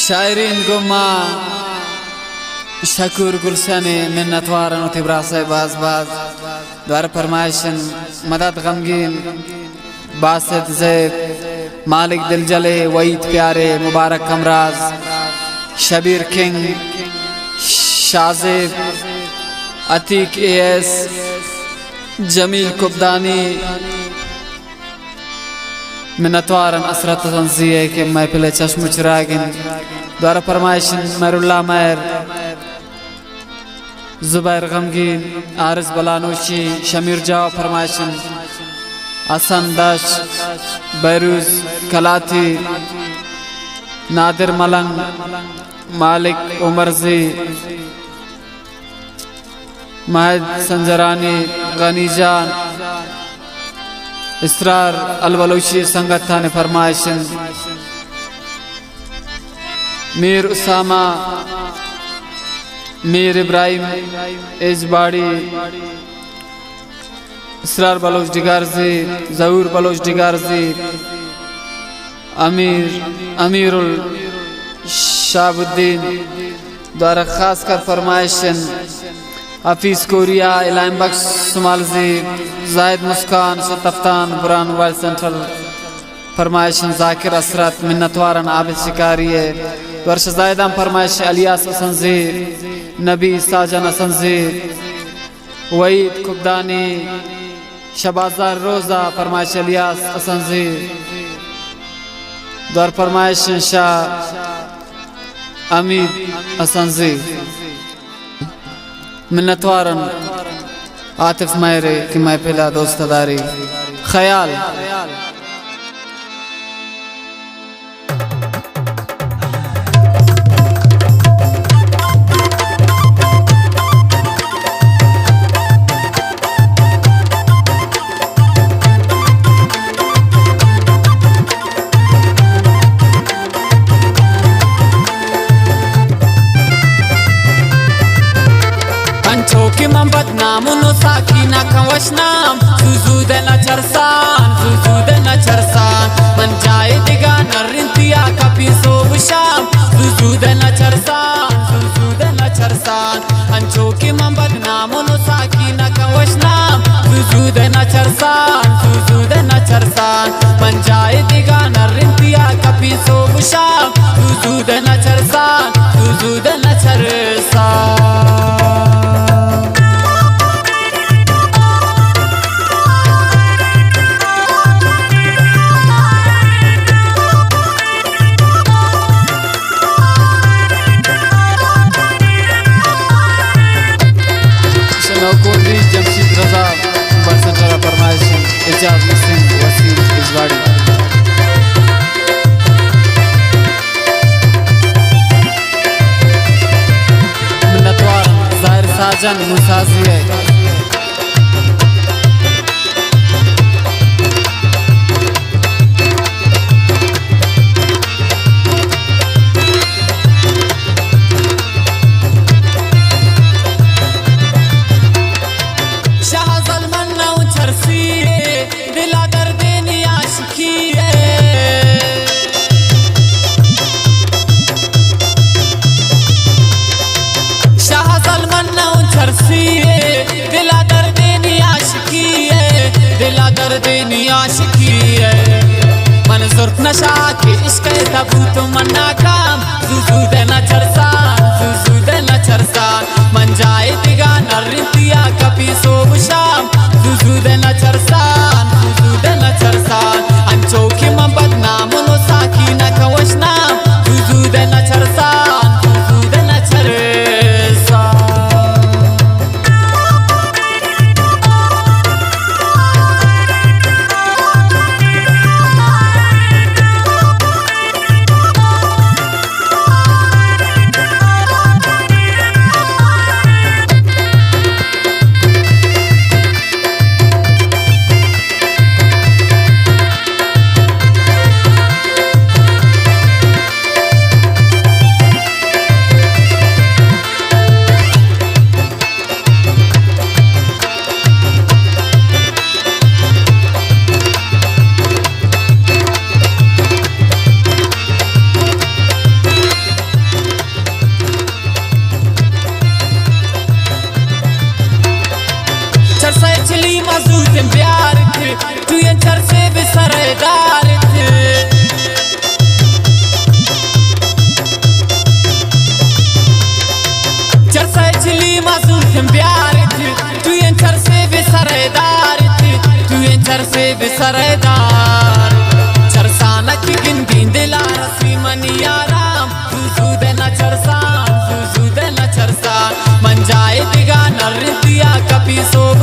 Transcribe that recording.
शायरीन गुमा शकूर गुलशने मिन्नतवारन तिब्रासे बाज बाज द्वार फरमाइशन मदद गमगीन बासित ज़ैब मालिक दिल जले वईद प्यारे मुबारक कमराज शबीर किंग शाज़ेब अतीक एस जमील कुब्दानी मिन्नतवारन असरत तंज़िए के महफिल चश्म चिरागिन द्वारा फरमाइशन मरुल्ला मैर जुबैर गमगीन आरिस बलानोशी शमीर जाव फरमाइशन हसन दश बैरूज कलाती नादिर मलंग मालिक उमरजी महद संजरानी गनीजान इसरार अलबलोशी संगत थाने फरमाइशन मीर उसामा मीर इब्राहिम एजबाड़ी इसरार बलोच डिगारजी ज़हूर बलोच डिगारजी अमीरुल शाहबुद्दीन द्वारा खास कर फरमाइशन हफीज कोरिया इलाम बख्श सुमालजी जाहिद मुस्कान सतफ्तान बुरान मोबाइल सेंट्रल फरमाइशन जाकिर असरत मिन्नतवारन आबिद शिकारिये वर्ष जायदाम फरमाइश अलियास असंजी नबी साजन असंजी वईद कुब्दानी शबाजार रोजा फरमाइश अलियास असंजी द्वार फरमाइश शाह अमीद असंजी मिन्नतवारन आतिफ मैरे की महफिला दोस्तदारी ख्याल Choki man badnamu no sakina kan washnam Zuzude na charsan Man jaye diga narintiya kapi sob sham Zuzude na charsan An choki man badnamu no sakina kan washnam Zuzude na charsan Man jaye diga narintiya kapi sob sham Zuzude na charsan Jamshid रजा बरसंटरा फरमाइशन इजाज मुस्लिम वसीम इजवाड़ी मिन्नतवार ज़ाहिर साजन मुसाज़िए मन जुर्फ नशा के इश्क़ तबूत मन्ना काम ज़ुज़ुदे न चरसान मन जाए दिगा नरिंतिया कभी सोब शाम ज़ुज़ुदे न चरसान अंचोकी मन बदनाम नो साकीना कवशनाम ज़ुज़ुदे न चरसान